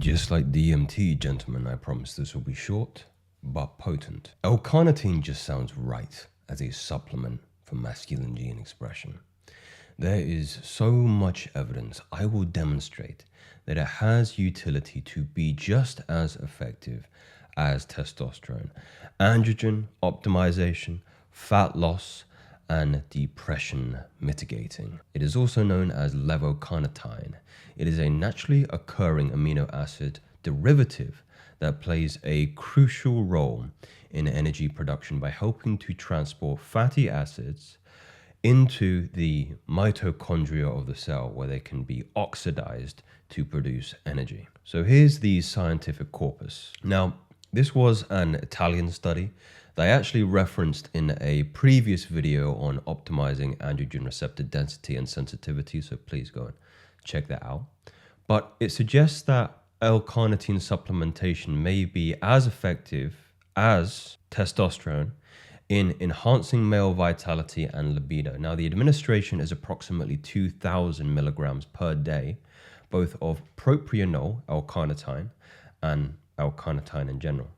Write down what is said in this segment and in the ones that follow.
Just like DMT, gentlemen, I promise this will be short but potent. L-Carnitine just sounds right as a supplement for masculine gene expression. There is so much evidence I will demonstrate that it has utility to be just as effective as testosterone, androgen optimization, fat loss, and depression mitigating. It is also known as L-Carnitine. It is a naturally occurring amino acid derivative that plays a crucial role in energy production by helping to transport fatty acids into the mitochondria of the cell where they can be oxidized to produce energy. So here's the scientific corpus. Now, this was an Italian study that I actually referenced in a previous video on optimizing androgen receptor density and sensitivity, so please go and check that out. But it suggests that L-carnitine supplementation may be as effective as testosterone in enhancing male vitality and libido. Now, the administration is approximately 2,000 milligrams per day, both of propranolol, L-carnitine, and L-carnitine in general.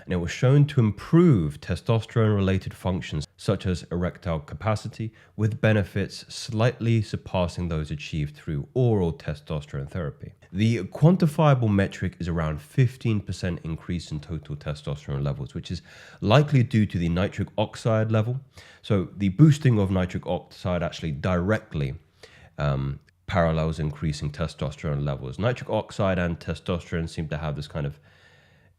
And it was shown to improve testosterone-related functions such as erectile capacity, with benefits slightly surpassing those achieved through oral testosterone therapy. The quantifiable metric is around 15% increase in total testosterone levels, which is likely due to the nitric oxide level. So the boosting of nitric oxide actually directly parallels increasing testosterone levels. Nitric oxide and testosterone seem to have this kind of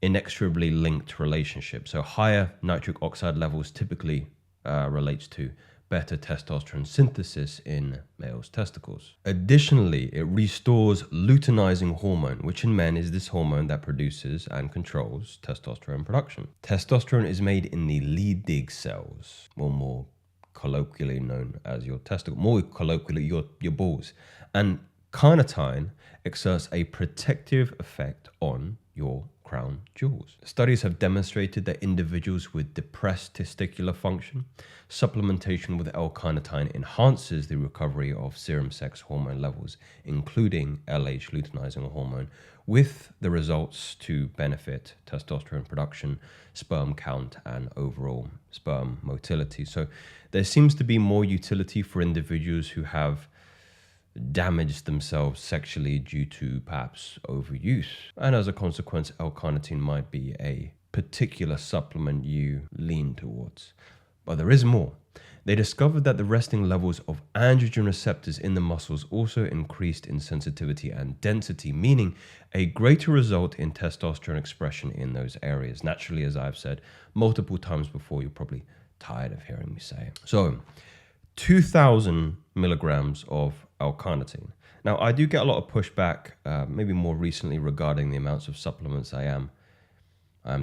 inexorably linked relationship. So higher nitric oxide levels typically relates to better testosterone synthesis in males' testicles. Additionally, it restores luteinizing hormone, which in men is this hormone that produces and controls testosterone production. Testosterone is made in the Leydig cells, or more colloquially known as your testicle, more colloquially your balls. And carnitine exerts a protective effect on your crown jewels. Studies have demonstrated that individuals with depressed testicular function, supplementation with L-carnitine enhances the recovery of serum sex hormone levels, including LH, luteinizing hormone, with the results to benefit testosterone production, sperm count, and overall sperm motility. So there seems to be more utility for individuals who have damaged themselves sexually due to perhaps overuse. And as a consequence, L-carnitine might be a particular supplement you lean towards. But there is more. They discovered that the resting levels of androgen receptors in the muscles also increased in sensitivity and density, meaning a greater result in testosterone expression in those areas. Naturally, as I've said multiple times before, you're probably tired of hearing me say it. So 2,000 milligrams of L-carnitine. Now, I do get a lot of pushback, maybe more recently, regarding the amounts of supplements I'm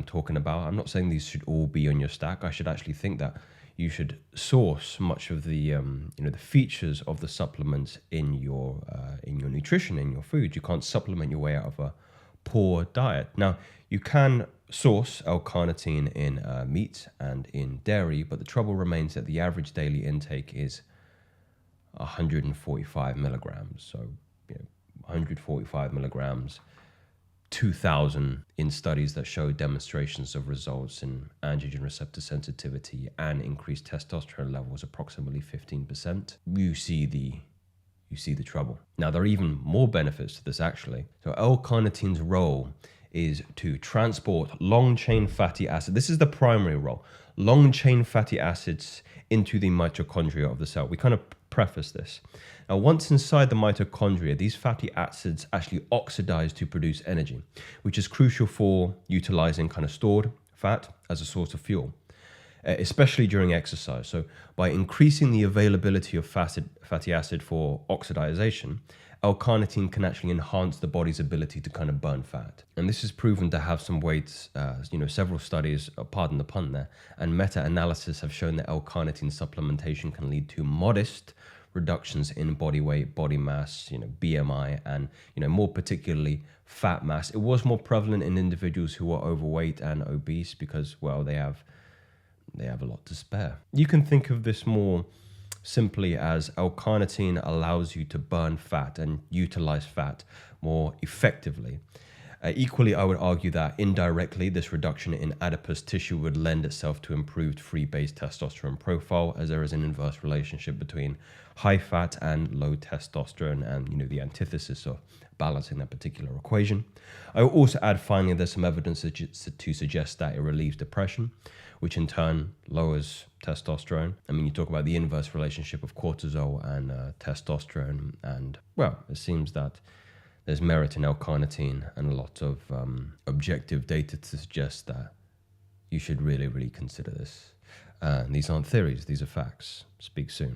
talking about. I'm not saying these should all be on your stack. I should actually think that you should source much of the the features of the supplements in your nutrition, in your food. You can't supplement your way out of a poor diet. Now, you can source L-carnitine in meat and in dairy, but the trouble remains that the average daily intake is 145 milligrams. So 145 milligrams, 2,000 in studies that show demonstrations of results in androgen receptor sensitivity and increased testosterone levels, approximately 15%. You see the trouble. Now, there are even more benefits to this actually. So L-carnitine's role is to transport long-chain fatty acid. This is the primary role. Long-chain fatty acids into the mitochondria of the cell. We kind of preface this. Now, once inside the mitochondria, these fatty acids actually oxidize to produce energy, which is crucial for utilizing kind of stored fat as a source of fuel, especially during exercise. So by increasing the availability of fatty acid for oxidization, L-carnitine can actually enhance the body's ability to kind of burn fat. And this is proven to have some weights, several studies, pardon the pun there, and meta-analysis have shown that L-carnitine supplementation can lead to modest reductions in body weight, body mass, BMI, and, more particularly fat mass. It was more prevalent in individuals who are overweight and obese because, well, they have a lot to spare. You can think of this more simply as L-carnitine allows you to burn fat and utilize fat more effectively. Equally, I would argue that indirectly, this reduction in adipose tissue would lend itself to improved free base testosterone profile, as there is an inverse relationship between high fat and low testosterone, and the antithesis of balancing that particular equation. I will also add, finally, there's some evidence to suggest that it relieves depression, which in turn lowers testosterone. I mean, you talk about the inverse relationship of cortisol and testosterone, and well, it seems that there's merit in L-Carnitine and a lot of objective data to suggest that you should really, really consider this. And these aren't theories, these are facts. Speak soon.